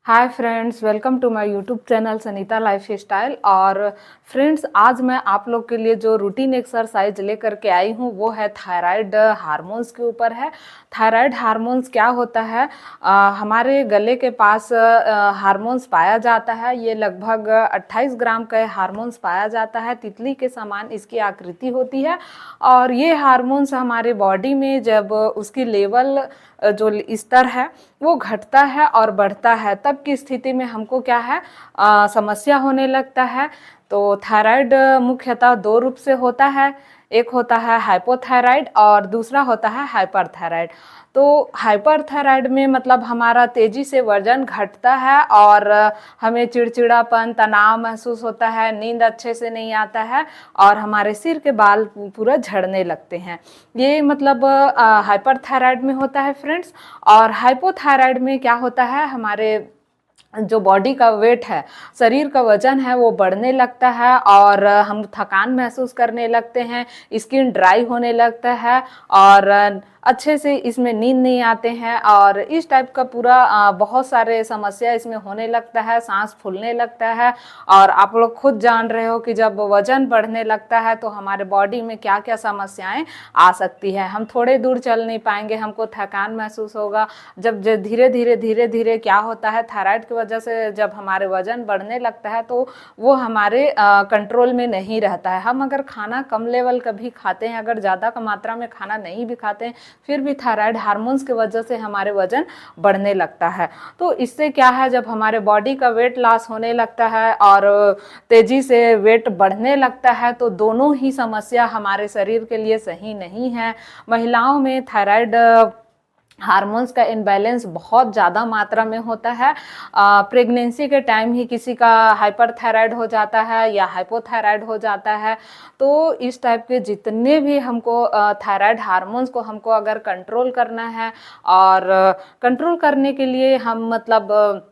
Hi friends, welcome to my YouTube channel Sanita life style. और friends, आज मैं आप लोग के लिए जो रूटीन एक्सरसाइज लेकर के आई हूँ वो है थायराइड हार्मोन्स के ऊपर है। थायराइड हार्मोन्स क्या होता है? हमारे गले के पास हार्मोन्स पाया जाता है। ये लगभग 28 ग्राम का हार्मोन्स पाया जाता है। तितली के समान इसकी आकृति होती है और ये हार्मोन्स हमारे बॉडी में जब उसकी लेवल जो स्तर है वो घटता है और बढ़ता है, तब की स्थिति में हमको क्या है, समस्या होने लगता है। तो थायराइड मुख्यतः दो रूप से होता है। एक होता है हाइपोथायराइड और दूसरा होता है हाइपरथायराइड। तो हाइपरथायराइड में मतलब हमारा तेजी से वजन घटता है और हमें चिड़चिड़ापन, तनाव महसूस होता है, नींद अच्छे से नहीं आता है और हमारे सिर के बाल पूरा झड़ने लगते हैं। ये मतलब हाइपरथायराइड में होता है फ्रेंड्स। और हाइपोथायराइड में क्या होता है, हमारे जो बॉडी का वेट है, शरीर का वजन है, वो बढ़ने लगता है और हम थकान महसूस करने लगते हैं, स्किन ड्राई होने लगता है और अच्छे से इसमें नींद नहीं आते हैं और इस टाइप का पूरा बहुत सारे समस्या इसमें होने लगता है। सांस फूलने लगता है और आप लोग खुद जान रहे हो कि जब वजन बढ़ने लगता है तो हमारे बॉडी में क्या क्या समस्याएं आ सकती है। हम थोड़े दूर चल नहीं पाएंगे, हमको थकान महसूस होगा। जब धीरे धीरे क्या होता है, थायराइड की वजह से जब हमारे वजन बढ़ने लगता है तो वो हमारे कंट्रोल में नहीं रहता है। हम अगर खाना कम लेवल का भी खाते हैं, अगर ज़्यादा मात्रा में खाना नहीं भी खाते हैं, फिर भी थायराइड हार्मोन्स की वजह से हमारे वजन बढ़ने लगता है। तो इससे क्या है, जब हमारे बॉडी का वेट लॉस होने लगता है और तेजी से वेट बढ़ने लगता है तो दोनों ही समस्या हमारे शरीर के लिए सही नहीं है। महिलाओं में थायराइड हार्मोन्स का इनबैलेंस बहुत ज़्यादा मात्रा में होता है। प्रेगनेंसी के टाइम ही किसी का हाइपरथायराइड हो जाता है या हाइपोथायराइड हो जाता है। तो इस टाइप के जितने भी हमको थायराइड हार्मोन्स को हमको अगर कंट्रोल करना है और कंट्रोल करने के लिए हम मतलब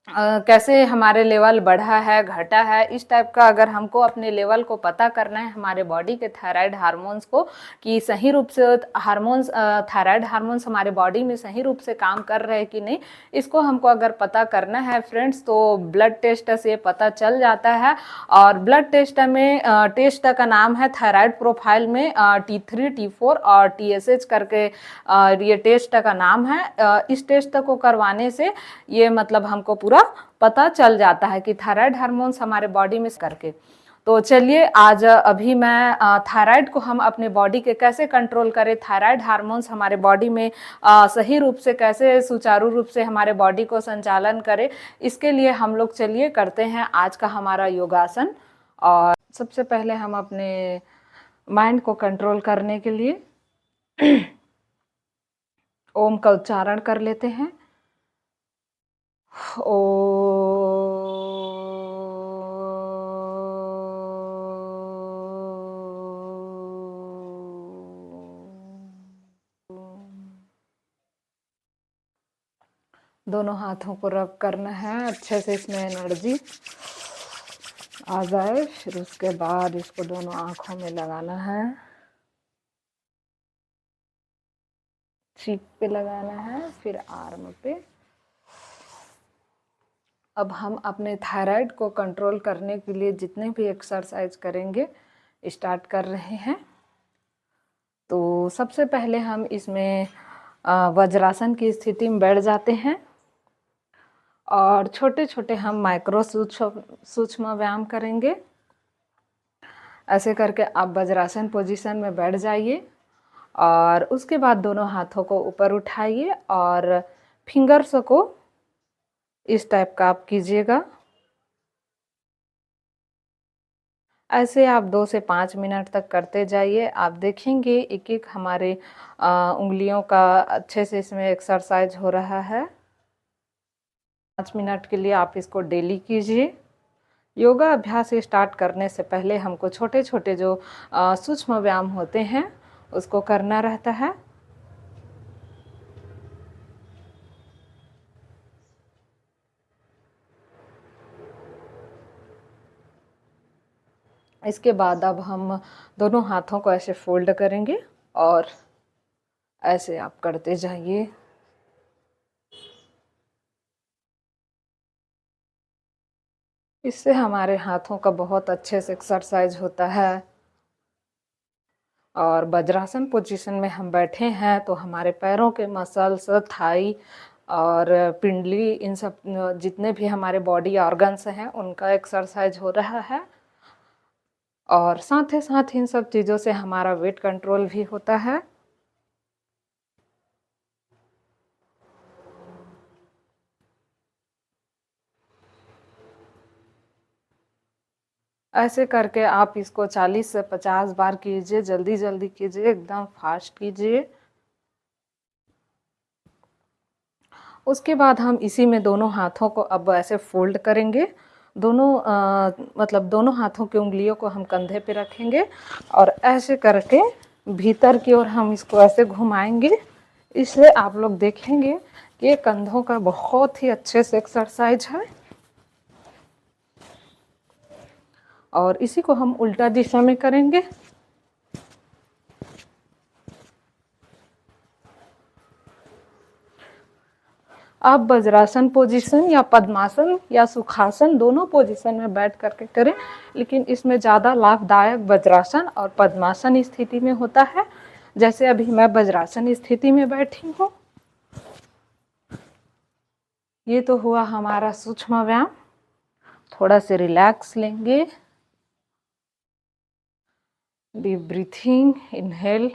कैसे हमारे लेवल बढ़ा है, घटा है, इस टाइप का अगर हमको अपने लेवल को पता करना है, हमारे बॉडी के थायराइड हार्मोन्स को, कि सही रूप से हार्मोन्स थायराइड हार्मोन्स हमारे बॉडी में सही रूप से काम कर रहे हैं कि नहीं, इसको हमको अगर पता करना है फ्रेंड्स, तो ब्लड टेस्ट से पता चल जाता है। और ब्लड टेस्ट में टेस्ट का नाम है थायराइड प्रोफाइल में T3, T4 और TSH करके ये टेस्ट का नाम है। इस टेस्ट को करवाने से ये मतलब हमको पूरा पता चल जाता है कि थायराइड हार्मोन्स हमारे बॉडी में करके। तो चलिए आज अभी मैं थायराइड को हम अपने बॉडी के कैसे कंट्रोल करें, थायराइड हार्मोन्स हमारे बॉडी में सही रूप से कैसे सुचारू रूप से हमारे बॉडी को संचालन करें, इसके लिए हम लोग चलिए करते हैं आज का हमारा योगासन। और सबसे पहले हम अपने माइंड को कंट्रोल करने के लिए ओम का उच्चारण कर लेते हैं। ओ दोनों हाथों को रब करना है अच्छे से, इसमें एनर्जी आ जाए। फिर उसके बाद इसको दोनों आंखों में लगाना है, चीक पे लगाना है, फिर आर्म पे। अब हम अपने थायराइड को कंट्रोल करने के लिए जितने भी एक्सरसाइज करेंगे स्टार्ट कर रहे हैं। तो सबसे पहले हम इसमें वज्रासन की स्थिति में बैठ जाते हैं और छोटे छोटे हम माइक्रो सूक्ष्म व्यायाम करेंगे। ऐसे करके आप वज्रासन पोजीशन में बैठ जाइए और उसके बाद दोनों हाथों को ऊपर उठाइए और फिंगर्स को इस टाइप का आप कीजिएगा। ऐसे आप 2 से 5 मिनट तक करते जाइए। आप देखेंगे एक एक हमारे उंगलियों का अच्छे से इसमें एक्सरसाइज हो रहा है। 5 मिनट के लिए आप इसको डेली कीजिए। योगा अभ्यास स्टार्ट करने से पहले हमको छोटे छोटे जो सूक्ष्म व्यायाम होते हैं उसको करना रहता है। इसके बाद अब हम दोनों हाथों को ऐसे फोल्ड करेंगे और ऐसे आप करते जाइए। इससे हमारे हाथों का बहुत अच्छे से एक्सरसाइज होता है। और वज्रासन पोजीशन में हम बैठे हैं तो हमारे पैरों के मसल्स, थाई और पिंडली, इन सब जितने भी हमारे बॉडी ऑर्गन्स हैं उनका एक्सरसाइज हो रहा है। और साथ ही साथ इन सब चीज़ों से हमारा वेट कंट्रोल भी होता है। ऐसे करके आप इसको 40 से 50 बार कीजिए। जल्दी जल्दी कीजिए, एकदम फास्ट कीजिए। उसके बाद हम इसी में दोनों हाथों को अब ऐसे फोल्ड करेंगे। दोनों मतलब दोनों हाथों की उंगलियों को हम कंधे पे रखेंगे और ऐसे करके भीतर की ओर हम इसको ऐसे घुमाएंगे। इससे आप लोग देखेंगे कि ये कंधों का बहुत ही अच्छे से एक्सरसाइज है। और इसी को हम उल्टा दिशा में करेंगे। आप वज्रासन पोजीशन या पद्मासन या सुखासन दोनों पोजीशन में बैठ करके करें, लेकिन इसमें ज़्यादा लाभदायक वज्रासन और पद्मासन स्थिति में होता है। जैसे अभी मैं वज्रासन स्थिति में बैठी हूँ। ये तो हुआ हमारा सूक्ष्म व्यायाम। थोड़ा से रिलैक्स लेंगे। Deep breathing, inhale,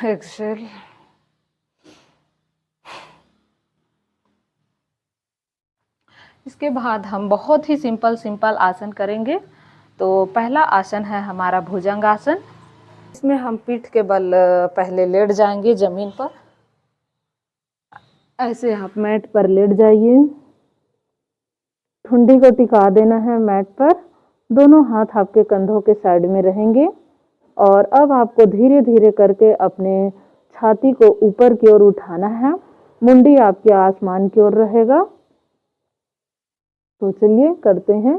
exhale. इसके बाद हम बहुत ही सिंपल आसन करेंगे। तो पहला आसन है हमारा भुजंग आसन। इसमें हम पीठ के बल पहले लेट जाएंगे जमीन पर। ऐसे आप मैट पर लेट जाइए। ठुंडी को टिका देना है मैट पर। दोनों हाथ आपके कंधों के साइड में रहेंगे। और अब आपको धीरे धीरे करके अपने छाती को ऊपर की ओर उठाना है। मुंडी आपके आसमान की ओर रहेगा। तो चलिए करते हैं।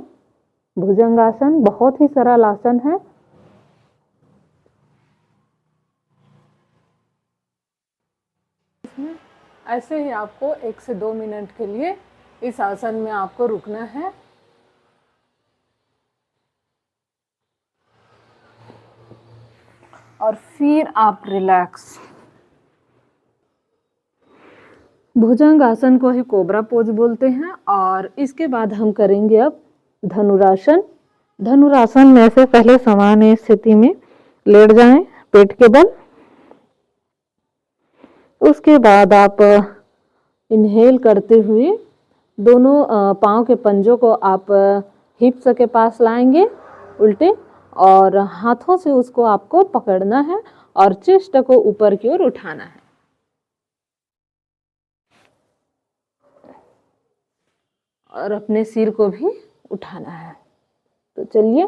भुजंगासन बहुत ही सरल आसन है। ऐसे ही आपको 1 से 2 मिनट के लिए इस आसन में आपको रुकना है। और फिर आप रिलैक्स। भुजंग आसन को ही कोबरा पोज बोलते हैं। और इसके बाद हम करेंगे अब धनुरासन। धनुरासन में से पहले सामान्य स्थिति में लेट जाएं पेट के बल। उसके बाद आप इनहेल करते हुए दोनों पाँव के पंजों को आप हिप्स के पास लाएंगे उल्टे, और हाथों से उसको आपको पकड़ना है और चेस्ट को ऊपर की ओर उठाना है। और अपने सिर को भी उठाना है। तो चलिए।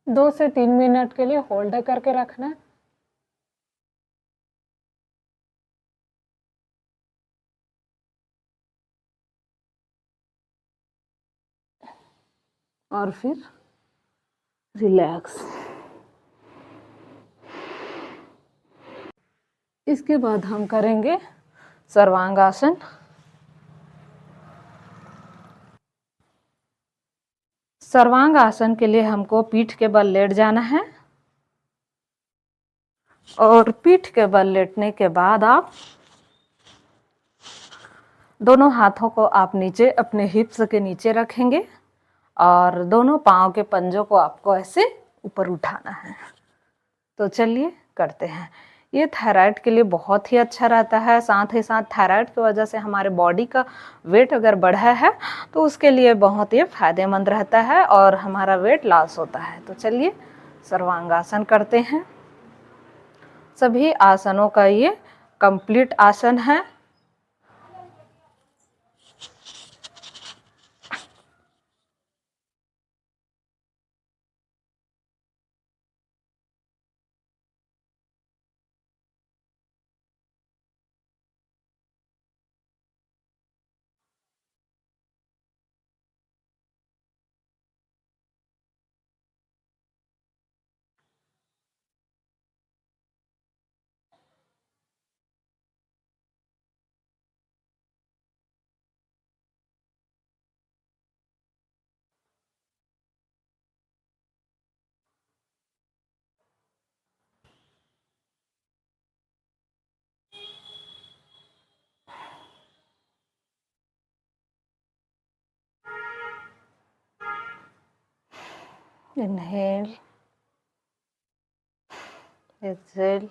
दो से 3 मिनट के लिए होल्ड करके रखना है। और फिर रिलैक्स। इसके बाद हम करेंगे सर्वांगासन। सर्वांग आसन के लिए हमको पीठ के बल लेट जाना है। और पीठ के बल लेटने के बाद आप दोनों हाथों को आप नीचे अपने हिप्स के नीचे रखेंगे और दोनों पाँव के पंजों को आपको ऐसे ऊपर उठाना है। तो चलिए करते हैं। ये थायराइड के लिए बहुत ही अच्छा रहता है। साथ ही साथ थायराइड की वजह से हमारे बॉडी का वेट अगर बढ़ा है तो उसके लिए बहुत ही फायदेमंद रहता है और हमारा वेट लॉस होता है। तो चलिए सर्वांगासन करते हैं। सभी आसनों का ये कंप्लीट आसन है। Inhale, exhale.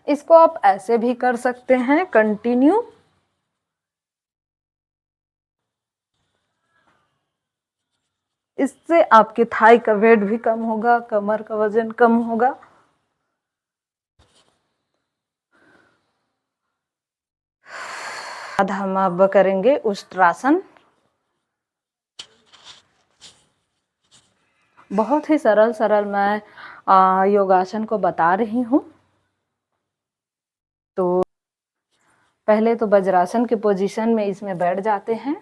इसको आप ऐसे भी कर सकते हैं कंटिन्यू। इससे आपके थाई का वेट भी कम होगा, कमर का वजन कम होगा। अब हम अब करेंगे उष्ट्रासन। बहुत ही सरल सरल मैं योगासन को बता रही हूँ। तो पहले तो वज्रासन के पोजीशन में इसमें बैठ जाते हैं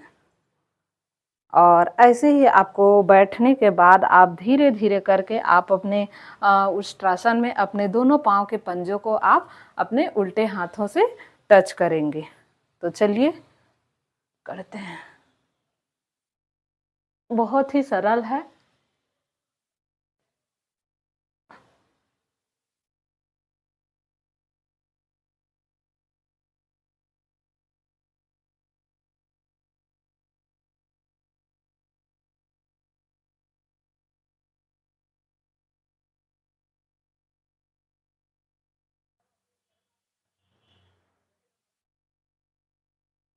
और ऐसे ही आपको बैठने के बाद आप धीरे धीरे करके आप अपने उष्ट्रासन में अपने दोनों पांव के पंजों को आप अपने उल्टे हाथों से टच करेंगे। तो चलिए करते हैं। बहुत ही सरल है।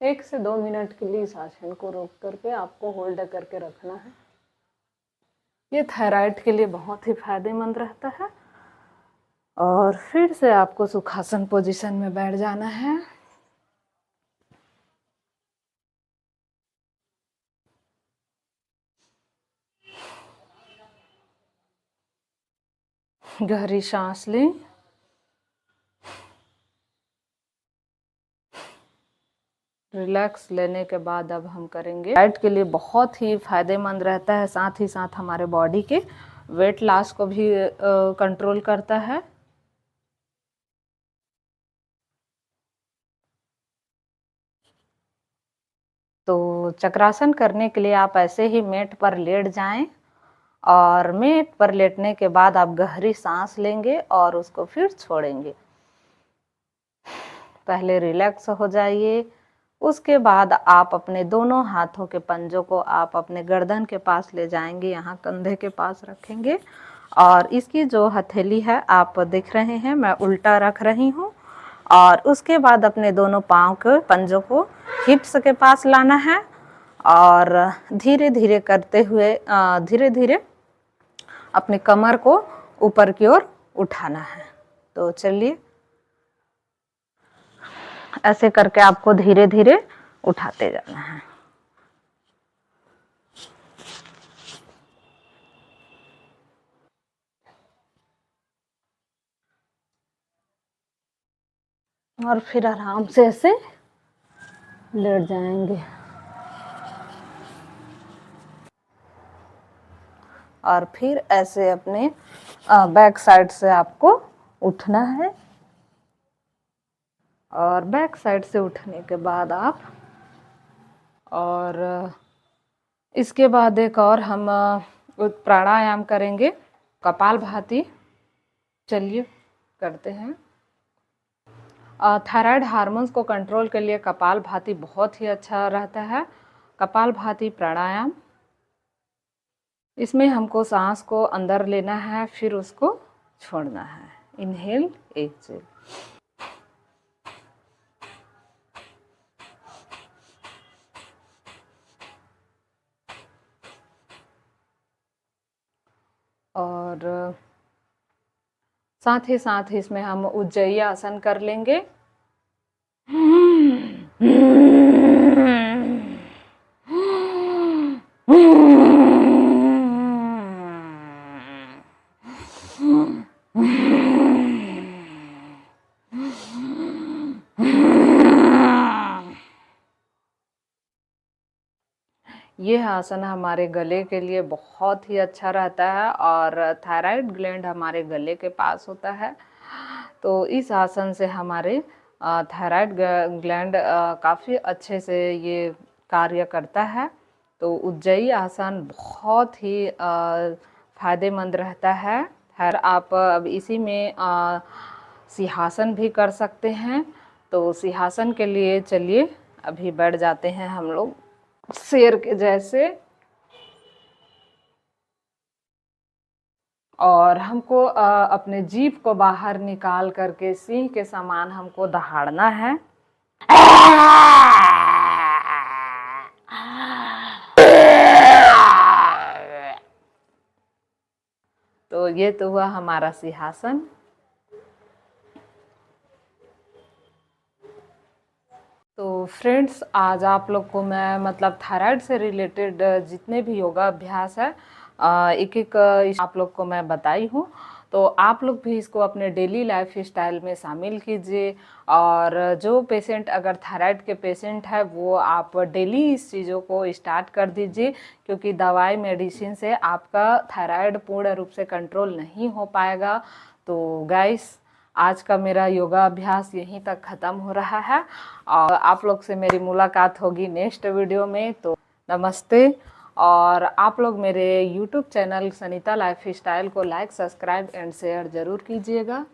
एक से 2 मिनट के लिए इस आसन को रोक करके आपको होल्ड करके रखना है। ये थायराइड के लिए बहुत ही फायदेमंद रहता है। और फिर से आपको सुखासन पोजीशन में बैठ जाना है। गहरी सांस लें। रिलैक्स लेने के बाद अब हम करेंगे। डाइट के लिए बहुत ही फायदेमंद रहता है, साथ ही साथ हमारे बॉडी के वेट लॉस को भी कंट्रोल करता है। तो चक्रासन करने के लिए आप ऐसे ही मैट पर लेट जाएं और मैट पर लेटने के बाद आप गहरी सांस लेंगे और उसको फिर छोड़ेंगे। पहले रिलैक्स हो जाइए। उसके बाद आप अपने दोनों हाथों के पंजों को आप अपने गर्दन के पास ले जाएंगे, यहाँ कंधे के पास रखेंगे और इसकी जो हथेली है आप देख रहे हैं मैं उल्टा रख रही हूँ। और उसके बाद अपने दोनों पाँव के पंजों को हिप्स के पास लाना है और धीरे धीरे करते हुए धीरे धीरे अपने कमर को ऊपर की ओर उठाना है। तो चलिए ऐसे करके आपको धीरे धीरे उठाते जाना है। और फिर आराम से ऐसे लेट जाएंगे और फिर ऐसे अपने बैक साइड से आपको उठना है। और बैक साइड से उठने के बाद आप और इसके बाद एक और हम प्राणायाम करेंगे, कपालभाति। चलिए करते हैं। थायराइड हार्मोन्स को कंट्रोल के लिए कपालभाति बहुत ही अच्छा रहता है। कपालभाति प्राणायाम, इसमें हमको सांस को अंदर लेना है फिर उसको छोड़ना है। Inhale, exhale. और साथ ही साथ इसमें हम उज्जयी आसन कर लेंगे। यह आसन हमारे गले के लिए बहुत ही अच्छा रहता है और थायराइड ग्लैंड हमारे गले के पास होता है। तो इस आसन से हमारे थायराइड ग्लैंड काफ़ी अच्छे से ये कार्य करता है। तो उज्जयी आसन बहुत ही फायदेमंद रहता है। खैर आप अब इसी में सिंहासन भी कर सकते हैं। तो सिंहासन के लिए चलिए अभी बैठ जाते हैं हम लोग शेर के जैसे। और हमको अपने जीभ को बाहर निकाल करके सिंह के समान हमको दहाड़ना है। तो ये तो हुआ हमारा सिंहासन। तो फ्रेंड्स, आज आप लोग को मैं मतलब थायराइड से रिलेटेड जितने भी योगा अभ्यास है एक एक आप लोग को मैं बताई हूँ। तो आप लोग भी इसको अपने डेली लाइफ स्टाइल में शामिल कीजिए। और जो पेशेंट अगर थायराइड के पेशेंट है वो आप डेली इस चीज़ों को स्टार्ट कर दीजिए, क्योंकि दवाई मेडिसिन से आपका थायराइड पूर्ण रूप से कंट्रोल नहीं हो पाएगा। तो गाइस, आज का मेरा योगा अभ्यास यहीं तक ख़त्म हो रहा है और आप लोग से मेरी मुलाकात होगी नेक्स्ट वीडियो में। तो नमस्ते। और आप लोग मेरे YouTube channel Sanita life style को लाइक, सब्सक्राइब एंड शेयर ज़रूर कीजिएगा।